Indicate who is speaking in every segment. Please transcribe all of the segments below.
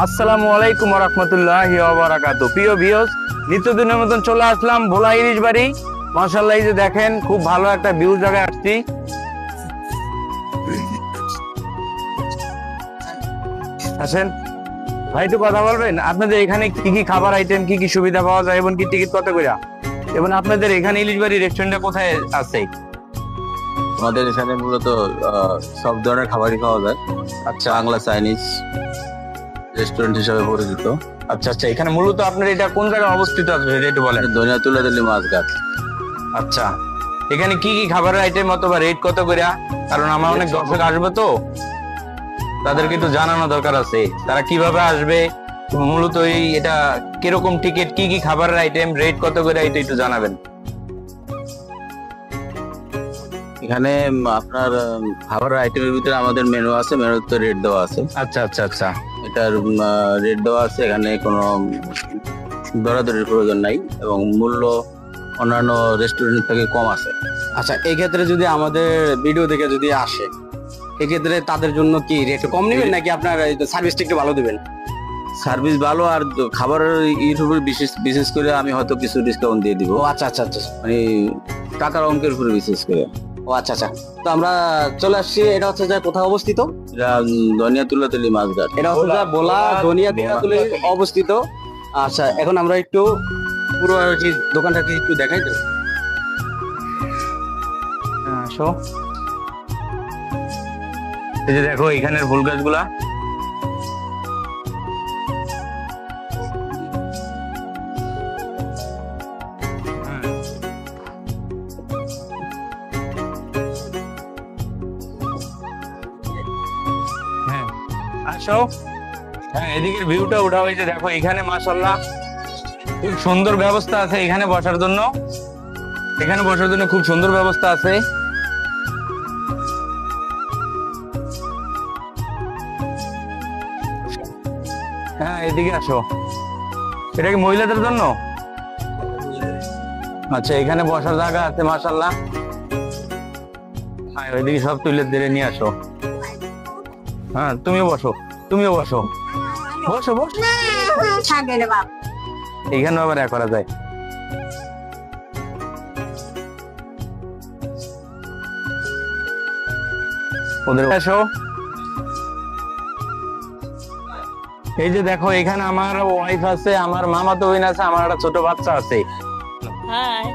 Speaker 1: আসসালামু আলাইকুম ওয়া রাহমাতুল্লাহি ওয়া বারাকাতুহু। প্রিয় ভিউয়ার্স, নিত্যদিনের মতন চলে আসলাম ভোলা ইলিশ বাড়ি। মাশাআল্লাহ, এই যে দেখেন খুব ভালো একটা ভিউ জায়গায় আসছি। আসেন ভাই, একটু কথা বলবেন। আপনাদের এখানে কি কি খাবার আইটেম, কি কি সুবিধা পাওয়া যায় এবং কি টিকিট কত করে, এবং আপনাদের এখানে ইলিশ বাড়ি রেস্টুরেন্টটা কোথায় আছে?
Speaker 2: আমাদের এখানে মূলত সব ধরনের খাবারই পাওয়া যায়।
Speaker 1: আচ্ছা
Speaker 2: বাংলা চাইনিজ রেস্টুরেন্ট হিসেবে পরিচিত।
Speaker 1: আচ্ছা আচ্ছা, এখানে মূলত আপনার এটা কোন জায়গায় অবস্থিত আছে সেটা একটু বলেন।
Speaker 2: দনিয়াতুল্লাহ মাছঘাট।
Speaker 1: আচ্ছা, এখানে কি কি খাবারের আইটেম অথবা রেট কত করে? কারণ আমার অনেক দর্শক আসবে, তো তাদেরকে একটু জানানো দরকার আছে তারা কিভাবে আসবে, মূলত এটা কিরকম টিকিট, কি কি খাবারের আইটেম, রেট কত করে, এটা একটু জানাবেন।
Speaker 2: এখানে আপনার খাবারের আইটেমের ভিতরে আমাদের মেনু আছে, মেনুতে রেট দেওয়া আছে।
Speaker 1: আচ্ছা আচ্ছা আচ্ছা,
Speaker 2: এটার রেট দেওয়া আছে, এখানে কোনো দরাদরির প্রয়োজন নাই এবং মূল্য অন্যান্য রেস্টুরেন্ট থেকে কম আছে।
Speaker 3: আচ্ছা, এই ক্ষেত্রে যদি আমাদের ভিডিও দেখে যদি আসে, এক্ষেত্রে তাদের জন্য কি রেট কম নেবেন নাকি আপনার সার্ভিসটা একটু ভালো দিবেন?
Speaker 2: সার্ভিস ভালো, আর খাবারের ইউটিউবের বিশেষ করে আমি হয়তো কিছু ডিসকাউন্ট দিয়ে দিব।
Speaker 3: ও আচ্ছা আচ্ছা আচ্ছা,
Speaker 2: মানে টাকার অঙ্কের উপরে বিশেষ করে।
Speaker 3: ও আচ্ছা আচ্ছা, তো আমরা চলে আসছি। এটা হচ্ছে যে কোথায় অবস্থিত?
Speaker 2: এটা দনিয়াতুল্লাহ মাছঘাট।
Speaker 3: এটা হচ্ছে যে ভোলা দনিয়াতুল্লাহ অবস্থিত। আচ্ছা, এখন আমরা একটু পুরো দোকানটাকে একটু দেখাই দেব।
Speaker 1: আসো, এই যে দেখো এখানের ফুল গাছগুলা। হ্যাঁ আসো, হ্যাঁ এদিকের ভিউটা উঠা হয়েছে। দেখো এখানে মাশাআল্লাহ খুব সুন্দর ব্যবস্থা আছে এখানে বসার জন্য। এখানে বসার জন্য খুব সুন্দর ব্যবস্থা আছে। হ্যাঁ এদিকে আসো, এটা কি মহিলাদের জন্য? আচ্ছা, এখানে বসার জায়গা আছে মাশাআল্লাহ। হ্যাঁ ওইদিকে সব তুলে ধরে নিয়ে আসো। হ্যাঁ তুমিও বসো, তুমিও বসো, বসো বসো। এখানে আবার এক করা যায়। ওদের আসো, এই যে দেখো এখানে আমার ওয়াইফ আছে, আমার মামাতো বোন আছে, আমার একটা ছোট বাচ্চা আছে।
Speaker 4: হাই।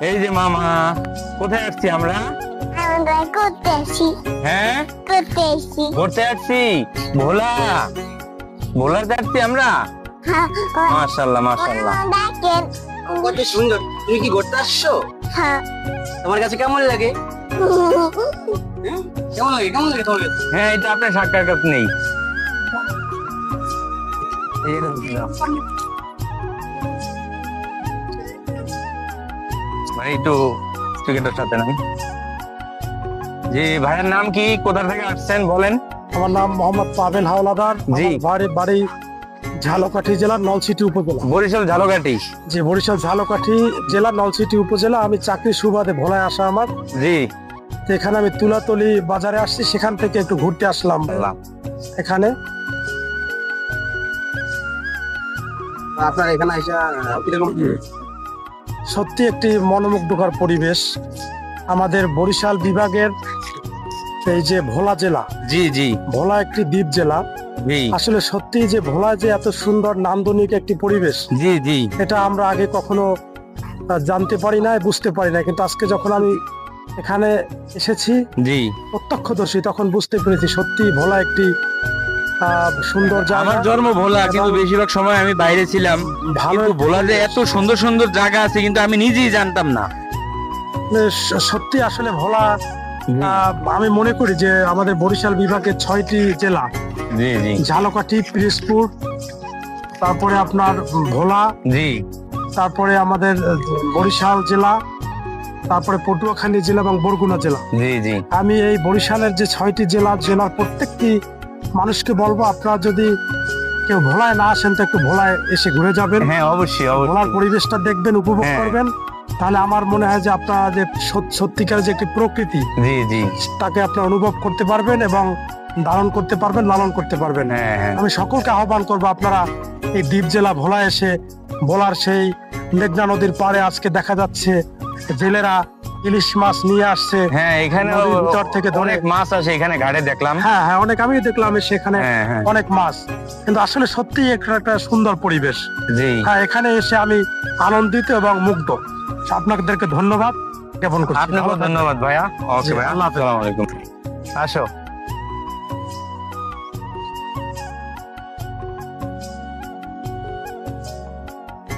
Speaker 1: এই যে মামা, কোথায় আসছি আমরা?
Speaker 5: আমরা করতে আসি,
Speaker 1: হ্যাঁ
Speaker 5: করতে আসি।
Speaker 1: ঘুরতে আসছি, ভোলা, ভোলাতে আসছি আমরা। মাশাআল্লাহ মাশাআল্লাহ,
Speaker 5: দেখেন,
Speaker 3: কত সুন্দর। তুমি কি ঘুরতে আসছো?
Speaker 5: হ্যাঁ।
Speaker 3: তোমার কাছে কেমন লাগে? কেমন লাগে, কেমন লাগে তোমার কাছে?
Speaker 1: হ্যাঁ এটা আপনার সাক্ষাৎ নেই। ভাই একটু টিকেটের সাথে নাই। জি ভাইয়ের নাম কি, কোথা থেকে আসছেন বলেন?
Speaker 6: আমার নাম মোহাম্মদ পাবেল হাওলাদার।
Speaker 1: জি।
Speaker 6: আমার বাড়ি ঝালকাঠি জেলার নলছিটি উপজেলা।
Speaker 1: বরিশাল ঝালকাঠি।
Speaker 6: জি, বরিশাল ঝালকাঠি জেলা নলছিটি উপজেলা। আমি চাকরির সুবাদে ভোলায় আসা আমার।
Speaker 1: জি,
Speaker 6: তো এখানে আমি তুলাতলি বাজারে আসছি, সেখান থেকে একটু ঘুরতে আসলাম এখানে।
Speaker 3: আপনার এখানে আইসা কিরকম?
Speaker 6: সত্যি একটি মনোমুগ্ধকর পরিবেশ। আমাদের বরিশাল বিভাগের এই যে ভোলা জেলা,
Speaker 1: জি জি
Speaker 6: ভোলা একটি দ্বীপ জেলা।
Speaker 1: জি
Speaker 6: আসলে সত্যি যে ভোলা যে এত সুন্দর নান্দনিক একটি পরিবেশ,
Speaker 1: জি জি
Speaker 6: এটা আমরা আগে কখনো জানতে পারি না, বুঝতে পারি না। কিন্তু আজকে যখন আমি এখানে এসেছি
Speaker 1: জি,
Speaker 6: প্রত্যক্ষদর্শী, তখন বুঝতে পেরেছি সত্যি ভোলা একটি সুন্দর জায়গা।
Speaker 1: আমার জন্ম ভোলা, কিন্তু বেশিরভাগ সময় আমি বাইরে ছিলাম।
Speaker 6: ভালো
Speaker 1: ভালো ভোলাতে এত সুন্দর সুন্দর জায়গা আছে, কিন্তু আমি নিজেই জানতাম না।
Speaker 6: সত্যি আসলে ভোলা আমি মনে করি যে আমাদের বরিশাল বিভাগের 6টি জেলা,
Speaker 1: জি জি
Speaker 6: ঝালকাঠি, পিরোজপুর, তারপরে আপনার ভোলা,
Speaker 1: জি
Speaker 6: তারপরে আমাদের বরিশাল জেলা, তারপরে পটুয়াখালী জেলা এবং বরগুনা জেলা।
Speaker 1: জি জি
Speaker 6: আমি এই বরিশালের যে 6টি জেলার প্রত্যেকটি মানুষকে বলবো, আপনারা যদি কেউ ভোলায় না আসেন তো একটু ভোলায় এসে ঘুরে যাবেন।
Speaker 1: হ্যাঁ অবশ্যই
Speaker 6: ভোলার
Speaker 1: অবশ্যই।
Speaker 6: পরিবেশটা দেখবেন, উপভোগ
Speaker 1: হ্যাঁ।
Speaker 6: করবেন। তাহলে আমার মনে হয় যে আপনারা যে সত্যিকার যে একটি প্রকৃতি,
Speaker 1: জি জি
Speaker 6: তাকে আপনারা অনুভব করতে পারবেন এবং ধারণ করতে পারবেন, লালন করতে পারবেন।
Speaker 1: হ্যাঁ হ্যাঁ
Speaker 6: আমি সকলকে আহ্বান করবো, আপনারা এই দ্বীপ জেলা ভোলা এসে ভোলার সেই মেঘনা নদীর পাড়ে আজকে দেখা যাচ্ছে জেলেরা ইলিশ মাছ নিয়ে আসছে।
Speaker 1: হ্যাঁ, এখানে
Speaker 6: নদীর ভিতর থেকে ধরে।
Speaker 1: অনেক মাছ আছে, এখানে ঘাটে দেখলাম।
Speaker 6: হ্যাঁ হ্যাঁ, অনেক, আমি দেখলাম সেখানে
Speaker 1: হ্যাঁ, হ্যাঁ।
Speaker 6: অনেক মাছ। কিন্তু আসলে সত্যি একটা সুন্দর পরিবেশ।
Speaker 1: জি
Speaker 6: হ্যাঁ, এখানে এসে আমি আনন্দিত এবং মুগ্ধ। আপনাদেরকে ধন্যবাদ জ্ঞাপন করছি।
Speaker 1: আপনাকে
Speaker 6: ভালো থাকবেন।
Speaker 1: ধন্যবাদ ভাইয়া। ওকে
Speaker 6: জি,
Speaker 1: ভাইয়া,
Speaker 6: আল্লাহ হাফেজ।
Speaker 1: আসসালামু আলাইকুম। আসো।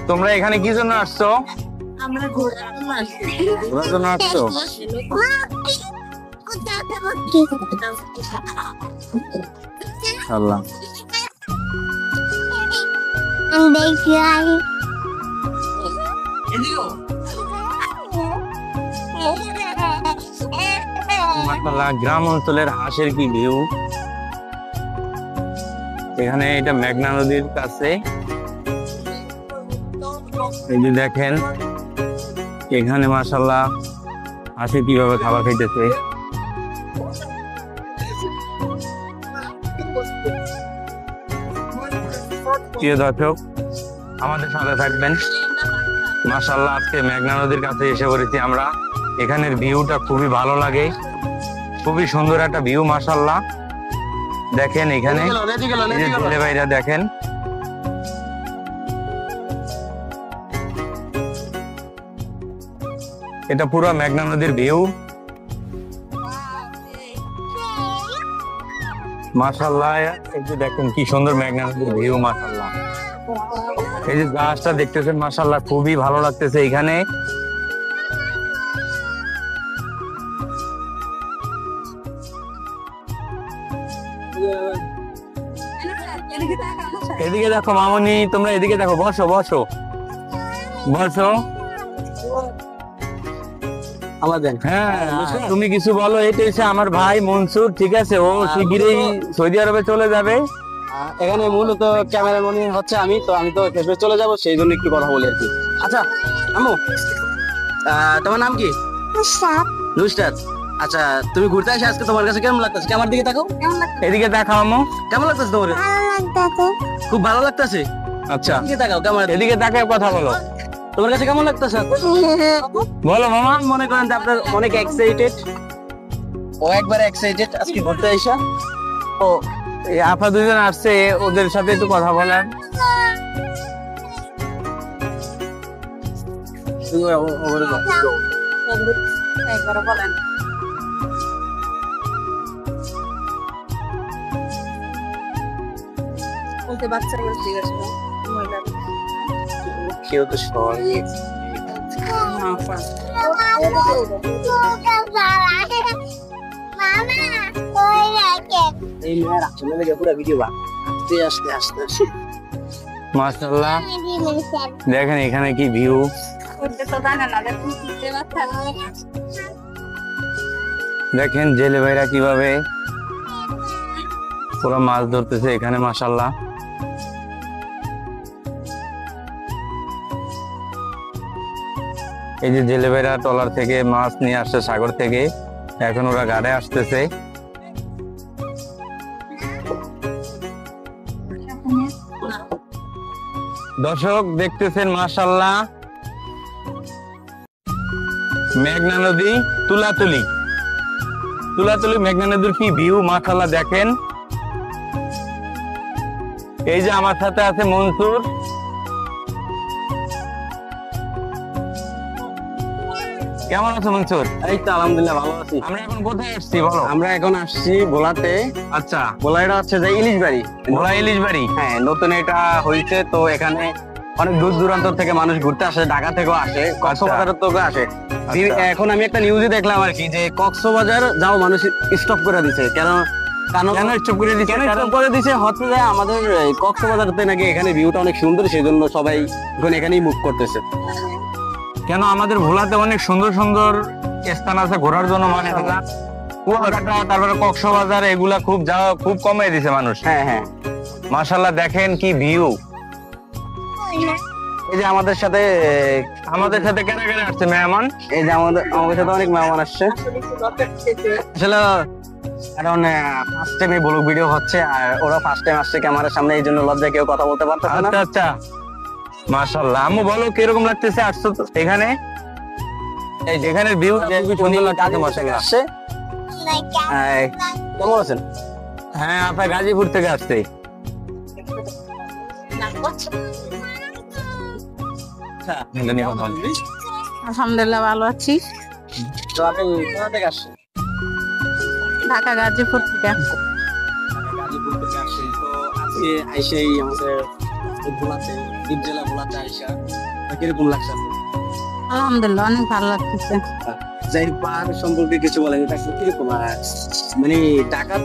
Speaker 1: তোমরা এখানে কি জন্য আসছো?
Speaker 5: আমরা ঘোরার
Speaker 1: ঘোরার জন্য আসছো? আল্লাহ
Speaker 5: দেখি
Speaker 1: মাশাআল্লাহ, গ্রাম অঞ্চলের হাঁসের কি ভিউ। এখানে এটা মেঘনা নদীর কাছে। এই যে দেখেন এখানে মাশাআল্লাহ হাঁসে কিভাবে খাবার খাইতেছে। প্রিয় দর্শক, আমাদের সাথে থাকবেন। মাশাআল্লাহ, আজকে মেঘনা নদীর কাছে এসে পড়েছি আমরা। এখানের ভিউটা খুবই ভালো লাগে, খুবই সুন্দর একটা ভিউ। মাশাআল্লাহ, দেখেন এখানে এই যে ছেলে ভাইরা দেখেন। এটা পুরো মেঘনা নদীর ভিউ। মাশাআল্লাহ, এই যে দেখেন কি সুন্দর মেঘনা নদীর ভিউ। মাশাআল্লাহ, এই যে গাছটা দেখতেছেন, মাশাআল্লাহ খুবই ভালো লাগতেছে এখানে। এদিকে দেখো মামনি, তোমরা এদিকে দেখো, বসো বসো বসো।
Speaker 3: আমাদের
Speaker 1: হ্যাঁ, তুমি কিছু বলো। এটা হচ্ছে আমার ভাই মনসুর, ঠিক আছে? ও শিগগিরই সৌদি আরবে চলে যাবে।
Speaker 3: এখানে মূলত ক্যামেরাম্যান হচ্ছে আমি তো ফেসবুকে চলে যাব, সেই জন্য একটু কথা বলি আর কি। আচ্ছা আম্মু, তোমার নাম কি? নুসরাত। আচ্ছা, তুমি ঘুরতে আসে আজকে, তোমার কাছে কেমন লাগতেছে? আমার দিকে তাকাও।
Speaker 1: এদিকে দেখাও আম্মু।
Speaker 3: কেমন লাগতেছে তোমার? খুব ভালো লাগতেছে।
Speaker 1: আচ্ছা,
Speaker 3: এদিকে তাকাও। কেমন?
Speaker 1: এদিকে তাকাও, কথা বলো।
Speaker 3: তোমার কাছে কেমন লাগতেছে?
Speaker 1: বলো মামা।
Speaker 3: মনে করেন যে আপনার অনেক এক্সাইটেড, ও একবার এক্সাইটেড আজকে ঘুরতে আইসা।
Speaker 1: ও এই আপা দুজন আসছে, ওদের সাথে একটু কথা বলেন। কেউ তো সবাই
Speaker 3: এই মেয়ের আসলে লেগে পুরো ভিডিও বা আস্তে আস্তে আস্তে।
Speaker 1: মাশাআল্লাহ, দেখেন এখানে কি ভিউ। দেখেন জেলে ভাইরা কিভাবে পুরো মাছ ধরতেছে এখানে। মাশাআল্লাহ, এই যে জেলে ভাইরা ট্রলার থেকে মাছ নিয়ে আসছে সাগর থেকে, এখন ওরা ঘাটে আসতেছে। দর্শক দেখতেছেন মাশাআল্লাহ, মেঘনা নদী তুলাতুলি মেঘনা নদীর কি ভিউ। মাশাআল্লাহ, দেখেন এই যে আমার সাথে আছে মনসুর। কেমন আছো মনসুর?
Speaker 3: এই তো আলহামদুলিল্লাহ ভালো আছি।
Speaker 1: আমরা এখন কোথায় আসছি বলো?
Speaker 3: আমরা এখন আসছি ভোলাতে।
Speaker 1: আচ্ছা,
Speaker 3: ভোলা এটা হচ্ছে যে ইলিশ বাড়ি।
Speaker 1: ভোলা ইলিশ বাড়ি।
Speaker 3: হ্যাঁ, নতুন এটা হয়েছে, তো এখানে অনেক দূর দূরান্ত থেকে মানুষ ঘুরতে আসে, ঢাকা থেকেও আসে, কক্সবাজার থেকেও আসে। এখন আমি একটা নিউজে দেখলাম আর কি, যে কক্সবাজার যাও মানুষ স্টপ করে দিছে, কেন
Speaker 1: কেন চুপ করে দিচ্ছে?
Speaker 3: কেন stop করে দিছে হচ্ছে যে আমাদের এই কক্সবাজারতে নাকি এখানে ভিউটা অনেক সুন্দর, সেই জন্য সবাই এখন এখানেই মুভ করতেছে।
Speaker 1: কেন আমাদের ভোলাতে অনেক সুন্দর সুন্দর স্থান আছে ঘোরার জন্য, মাশাআল্লাহ। কুয়াকাটা, তারপরে কক্সবাজার, এগুলা খুব যাওয়া খুব কমে দিছে মানুষ।
Speaker 3: হ্যাঁ হ্যাঁ,
Speaker 1: মাশাআল্লাহ, দেখেন কি ভিউ।
Speaker 3: এই যে আমাদের সাথে
Speaker 1: কেনা কেনা আসছে মেহমান।
Speaker 3: এই যে আমাদের সাথে অনেক মেহমান আসছে। আসলে কারণ ফার্স্ট টাইম এই ব্লগ ভিডিও হচ্ছে, আর ওরা ফার্স্ট টাইম আসছে ক্যামেরার সামনে, এই জন্য লজ্জায় কেউ কথা বলতে পারতেছে না।
Speaker 1: আচ্ছা আচ্ছা, মাশাআল্লাহ। আম্মু বলো কিরকম লাগতেছে আসছো তো এখানে? এই যেখানে ভিউ সুন্দর লাগতেছে মাশাআল্লাহ।
Speaker 3: আসছে। কেমন আছেন?
Speaker 1: হ্যাঁ, আপা গাজীপুর থেকে আসছে।
Speaker 4: আলহামদুলিল্লাহ ভালো আছি।
Speaker 3: তো আপনি কোথা থেকে আসছেন?
Speaker 4: ঢাকা গাজীপুর থেকে।
Speaker 3: গাজীপুর থেকে আসছি। তো আজকে আইসেই আমাদের এই ভোলাতে, দ্বীপ জেলা ভোলাতে আইসা কিরকম লাগছে?
Speaker 4: আলহামদুলিল্লাহ অনেক ভালো লাগতেছে।
Speaker 3: যাই পাহাড় সম্পর্কে কিছু বলেন, এটা কিরকম? মানে ঢাকা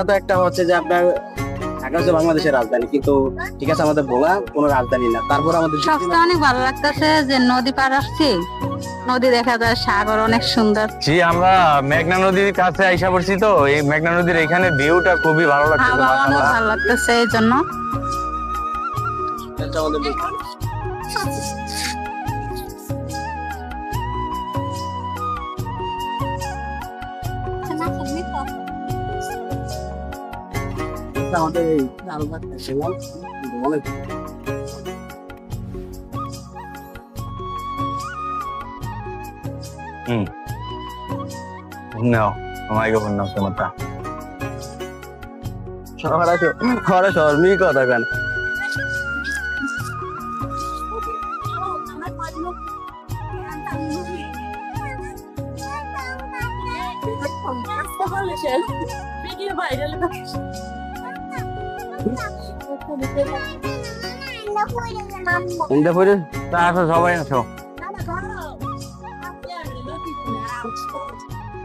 Speaker 3: তো একটা হচ্ছে যে আপনার, ঢাকা হচ্ছে বাংলাদেশের রাজধানী, কিন্তু ঠিক আছে আমাদের ভোলা কোনো রাজধানী না, তারপর আমাদের
Speaker 4: সবটা অনেক ভালো লাগতেছে যে নদী পার আসছি, নদী দেখা যায়, সাগর অনেক সুন্দর।
Speaker 1: জি, আমরা মেঘনা নদীর কাছে আইসা পড়ছি, তো এই মেঘনা নদীর এখানে ভিউটা খুবই ভালো লাগছে
Speaker 4: হাওয়া অনেক
Speaker 1: মাশাআল্লাহ।
Speaker 4: ভালো লাগতেছে, এই জন্য।
Speaker 3: আমাদের এই লালবাগটা ছিলাম অনেক
Speaker 1: No, মাইক্রোফোন নাও তোমারটা।
Speaker 3: শহর মি কথা কেন?
Speaker 1: তা আসো, সবাই আসো।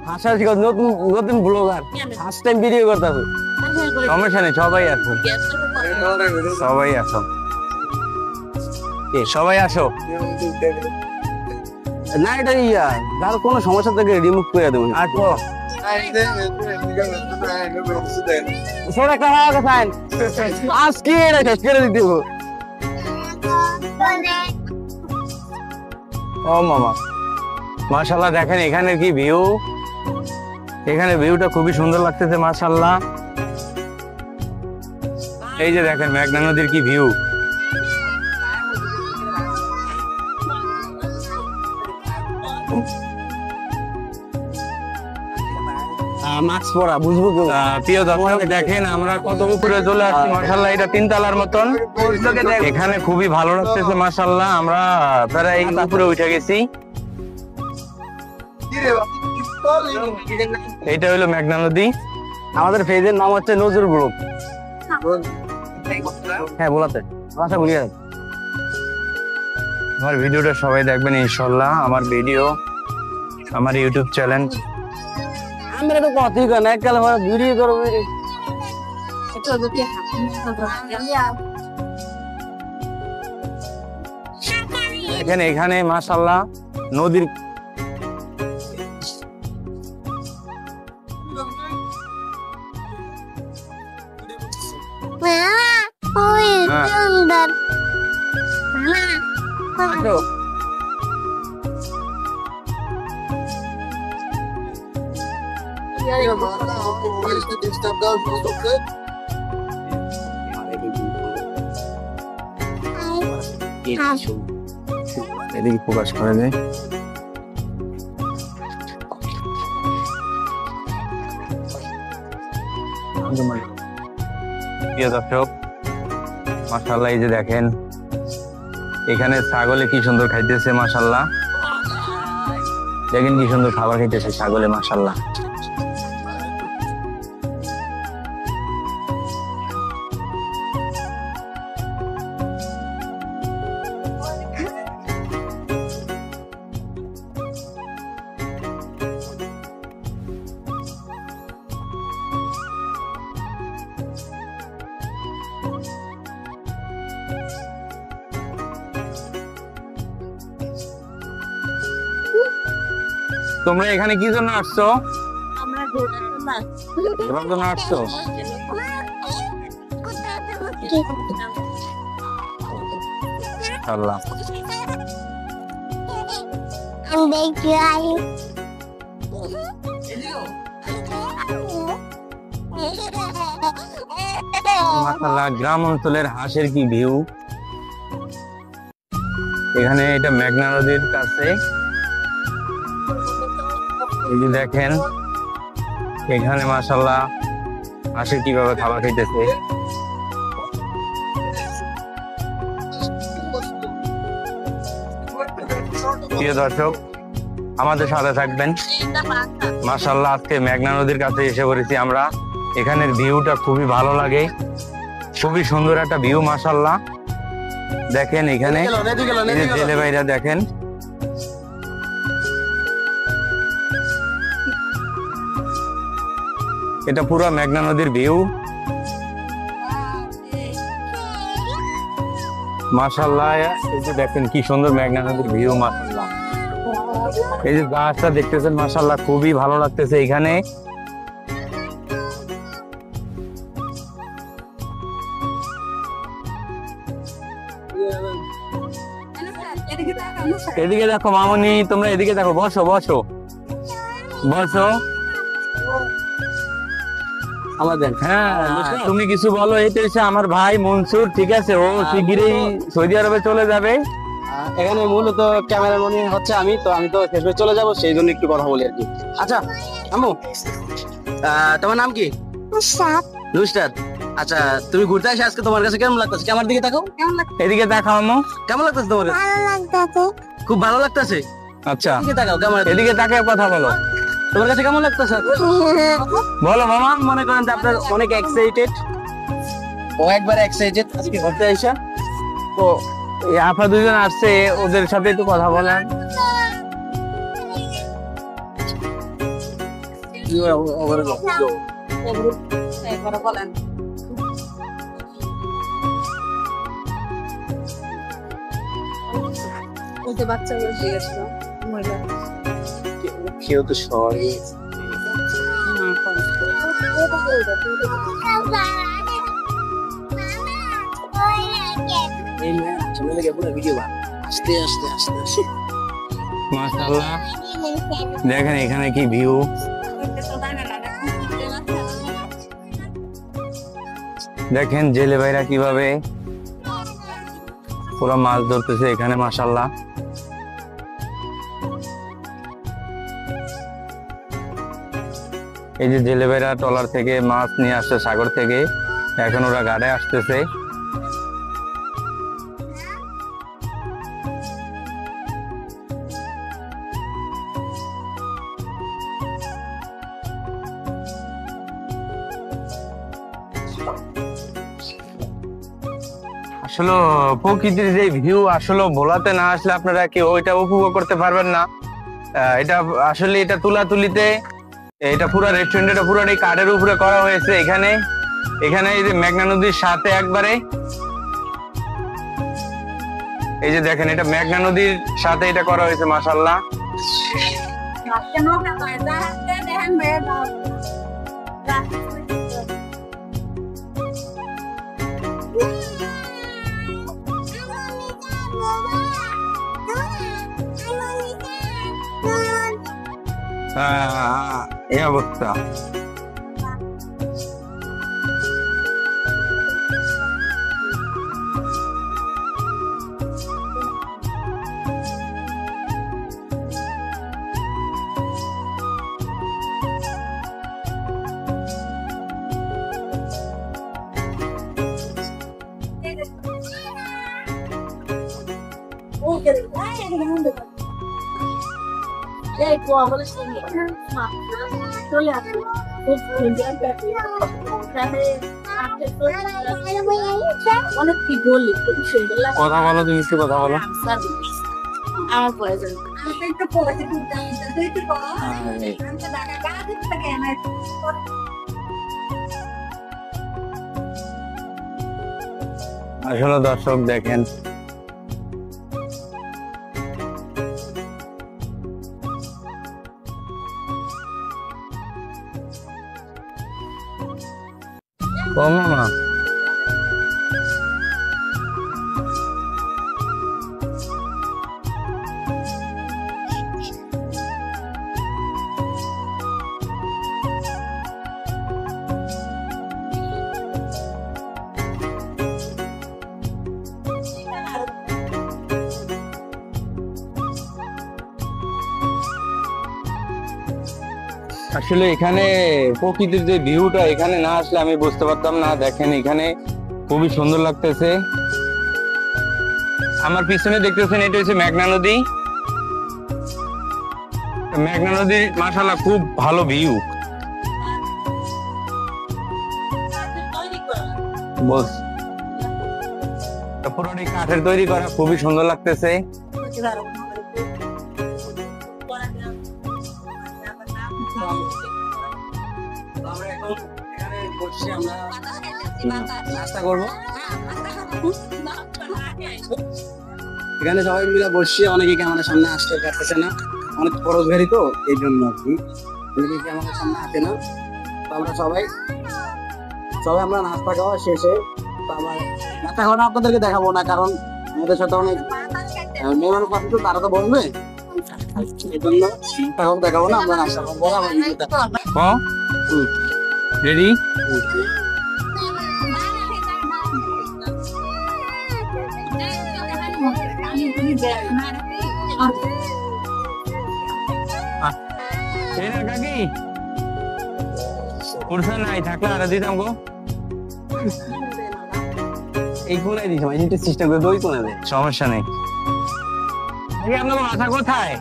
Speaker 3: হাসা নতুন ব্লগার, ফার্স্ট টাইম ভিডিও করতেছে।
Speaker 1: সমস্যা নেই, সবাই আসো, সবাই আসো, সবাই আসো।
Speaker 3: না এটা যার কোনো সমস্যা থেকে রিমুভ করে দেবেন।
Speaker 1: আসো।
Speaker 3: সেটা একটা হওয়া কথা আজকে এটা শেষ করে দিতে হবে।
Speaker 1: ও মামা, মাশাআল্লাহ, দেখেন এখানে কি ভিউ। এখানে ভিউটা খুবই সুন্দর লাগতেছে মাশাআল্লাহ। এই যে দেখেন মেঘনা নদীর কি ভিউ।
Speaker 3: মাস্ক পরা বুঝবো কেউ।
Speaker 1: প্রিয় দর্শক, দেখেন আমরা কত উপরে চলে আসছি মাশাআল্লাহ। এটা 3 তলার মতন। এখানে খুবই ভালো লাগতেছে মাশাআল্লাহ। আমরা প্রায় এই উপরে উঠে গেছি। এইটা হলো মেঘনা নদী।
Speaker 3: আমাদের পেজের নাম হচ্ছে নজরুল গ্রুপ। হ্যাঁ বলাতে ভাষা ভুলিয়ে যান।
Speaker 1: আমার ভিডিওটা সবাই দেখবেন ইনশাআল্লাহ। আমার ভিডিও, আমার ইউটিউব চ্যানেল।
Speaker 3: আমরা তো কথাই কেন এককাল ভিডিও করবো।
Speaker 1: এখানে মাশাআল্লাহ নদীর
Speaker 5: সুন্দর।
Speaker 1: এদিকে প্রকাশ করে দেয়। প্রিয় দর্শক, মাশাআল্লাহ, এই যে দেখেন এখানে ছাগলে কি সুন্দর খাইতেছে মাশাআল্লাহ। দেখেন কি সুন্দর খাবার খাইতেছে ছাগলে মাশাআল্লাহ। তোমরা এখানে কি জন্য আসছো?
Speaker 5: আমরা ঘোরার
Speaker 1: ঘোরার জন্য আসছো? আল্লাহ,
Speaker 5: দেখি আই
Speaker 1: মাশাআল্লাহ, গ্রাম অঞ্চলের হাঁসের কি ভিউ। এখানে এটা মেঘনা নদীর কাছে, এই যে দেখেন এখানে মাশাআল্লাহ হাঁসের কিভাবে খাবার খাইতেছে। প্রিয় দর্শক, আমাদের সাথে থাকবেন। মাশাআল্লাহ, আজকে মেঘনা নদীর কাছে এসে পড়েছি আমরা। এখানের ভিউটা খুবই ভালো লাগে, খুবই সুন্দর একটা ভিউ। মাশাআল্লাহ, দেখেন এখানে এই যে জেলে ভাইরা দেখেন, এটা পুরো মেঘনা নদীর ভিউ। মাশাআল্লাহ, এই যে দেখেন কি সুন্দর মেঘনা নদীর ভিউ। মাশাআল্লাহ, এই যে গাছটা দেখতেছেন, মাশাআল্লাহ খুবই ভালো লাগতেছে এখানে। এদিকে দেখো মামনি, তোমরা এদিকে দেখো, বসো বসো বসো।
Speaker 3: আমাদের
Speaker 1: হ্যাঁ, তুমি কিছু বলো। এটা হচ্ছে আমার ভাই মনসুর, ঠিক আছে? ও শিগগিরই সৌদি আরবে চলে যাবে।
Speaker 3: এখানে মূলত ক্যামেরাম্যান হচ্ছে আমি, তো আমি তো ফেসবুকে চলে যাব, সেই জন্য একটু কথা বলি আর কি। আচ্ছা আম্মু, তোমার নাম কি? নুসরাত। আচ্ছা, তুমি ঘুরতে আসে আজকে, তোমার কাছে কেমন লাগতেছে? আমার দিকে তাকাও,
Speaker 1: এদিকে দেখাও আম্মু।
Speaker 3: কেমন লাগতেছে তোমার কাছে?
Speaker 5: ভালো লাগতেছে।
Speaker 3: খুব ভালো লাগতেছে।
Speaker 1: আচ্ছা,
Speaker 3: এদিকে তাকাও, কেমন?
Speaker 1: এদিকে তাকে কথা বলো।
Speaker 3: তোমার কাছে কেমন লাগতেছে?
Speaker 1: বলো মামা।
Speaker 3: মনে করেন যে আপনার অনেক এক্সাইটেড, ও একবার এক্সাইটেড আজকে ঘুরতে আসা।
Speaker 1: তো এই আপা দুজন আসছে, ওদের সাথে একটু কথা বলেন।
Speaker 3: কেউ তো সরি। আস্তে আস্তে আস্তে আস্তে
Speaker 1: মাশাআল্লাহ, দেখেন এখানে কি ভিউ। দেখেন জেলে ভাইরা কিভাবে পুরো মাছ ধরতেছে এখানে। মাশাআল্লাহ, এই যে জেলে ভাইরা ট্রলার থেকে মাছ নিয়ে আসছে সাগর থেকে, এখন ওরা ঘাটে আসতেছে। আসলে প্রকৃতির যে ভিউ, আসলে ভোলাতে না আসলে আপনারা কি ওইটা উপভোগ করতে পারবেন না। এটা আসলে এটা তুলাতুলিতে, এটা পুরো রেস্টুরেন্টটা পুরোটাই কাঠের উপরে করা হয়েছে। এখানে এখানে এই যে মেঘনা নদীর সাথে একবারে, এই যে দেখেন এটা মেঘনা নদীর সাথে এটা করা হয়েছে। মাশাআল্লাহ, এই অবস্থা।
Speaker 5: অনেক কি বলি, খুব সুন্দর লাগে।
Speaker 1: কথা বলো, তুমি একটু কথা বলো।
Speaker 5: আমার প্রয়োজন
Speaker 1: আসলে দর্শক দেখেন, ও মামা আসলে এখানে প্রকৃতির যে ভিউটা, এখানে না আসলে আমি বুঝতে পারতাম না। দেখেন এখানে খুবই সুন্দর লাগতেছে। আমার পিছনে দেখতেছেন এটা হচ্ছে মেঘনা নদী। মেঘনা নদী মাশাআল্লাহ খুব ভালো ভিউ। বস পুরোটাই কাঠের তৈরি করা, খুবই সুন্দর লাগতেছে।
Speaker 3: নাস্তা করবো এখানে সবাই মিলে বসছি। অনেকে ক্যামেরার সামনে আসতে পারতেছে না, অনেক খরচ গাড়ি তো, এই জন্য আর কি অনেকে ক্যামেরার সামনে আসে না। তো আমরা সবাই আমরা নাস্তা খাওয়া শেষে, তো আমার নাস্তা খাওয়াটা আপনাদেরকে দেখাবো না, কারণ আমাদের সাথে অনেক মেহমান পাতি, তো তারা তো বলবে, এই জন্য দেখাবো না। আমরা নাস্তা করবো
Speaker 1: রেডি। কাকি উঠছে নাই, থাকলে আর দিতাম গো।
Speaker 3: এই কোনায় দিচ্ছে ভাই, এটা সিস্টেম করে দই কোনায় দেয়,
Speaker 1: সমস্যা নেই। আপনার বাসা কোথায়?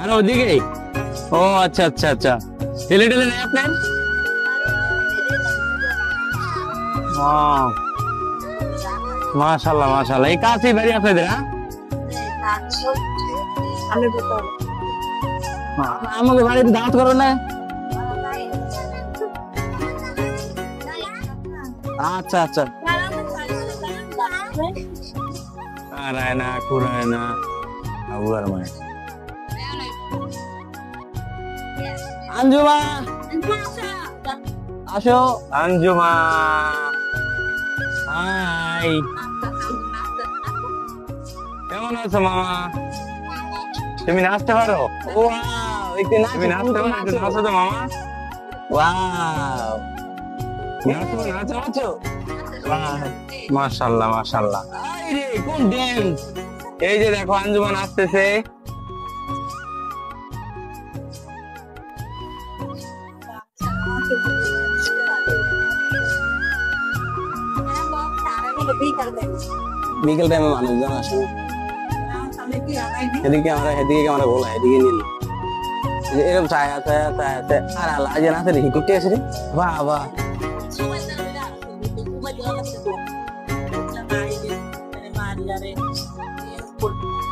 Speaker 1: আর ওদিকে? ও আচ্ছা আচ্ছা আচ্ছা। ঠেলে ঠেলে নেই আপনার? মাশাআল্লাহ মাশাআল্লাহ। এই কাছেই বাড়ি আপনাদের? আমাকে বাড়িতে দাওয়াত করো না? আচ্ছা আচ্ছা। রায়না কুরায়না আবুয়ার মায় আঞ্জুমা, আসো আঞ্জুমা। হাই, কেমন আছো মামা? তুমি নাচতে পারো? তুমি নাচতে পারো? নাচো তো মামা। ওয়াও, নাচো নাচো নাচো। মাশাআল্লাহ মাশাআল্লাহ। আরে কোন ড্যান্স! এই যে দেখো আঞ্জুমা নাচতেছে।
Speaker 3: বিকেল টাইমে মানুষজন আসে, এদিকে আমরা বলা, এদিকে নিল এরকম ছায়া ছায়া ছায়া ছায়া। আর আল্লাহ যে নাচে দেখি করতে আসে রে, বাহ বাহ।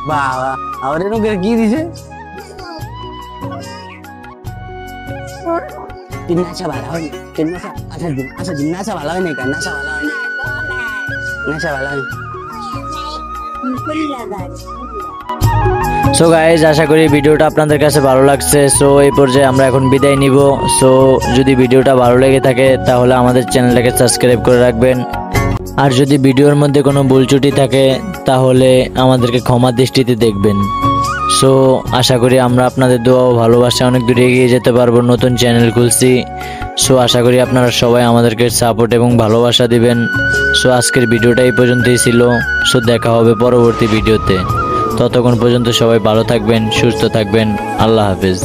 Speaker 3: বাবা আবার এরকম কি দিছে? নাচা ভালো হয়, নাচা ভালো হয় না, নাচা ভালো হয় না, নাচা ভালো হয়।
Speaker 7: সো গাইজ, আশা করি ভিডিওটা আপনাদের কাছে ভালো লাগছে। সো এই পর্যায়ে আমরা এখন বিদায় নিব। সো যদি ভিডিওটা ভালো লেগে থাকে তাহলে আমাদের চ্যানেলটাকে সাবস্ক্রাইব করে রাখবেন। আর যদি ভিডিওর মধ্যে কোনো ভুল ত্রুটি থাকে তাহলে আমাদেরকে ক্ষমা দৃষ্টিতে দেখবেন। সো আশা করি আমরা আপনাদের দোয়া ও ভালোবাসা অনেক দূরে এগিয়ে যেতে পারবো। নতুন চ্যানেল খুলছি, সো আশা করি আপনারা সবাই আমাদেরকে সাপোর্ট এবং ভালোবাসা দিবেন। সো আজকের ভিডিওটা এই পর্যন্তই ছিল। সো দেখা হবে পরবর্তী ভিডিওতে। ততক্ষণ পর্যন্ত সবাই ভালো থাকবেন, সুস্থ থাকবেন। আল্লাহ হাফেজ।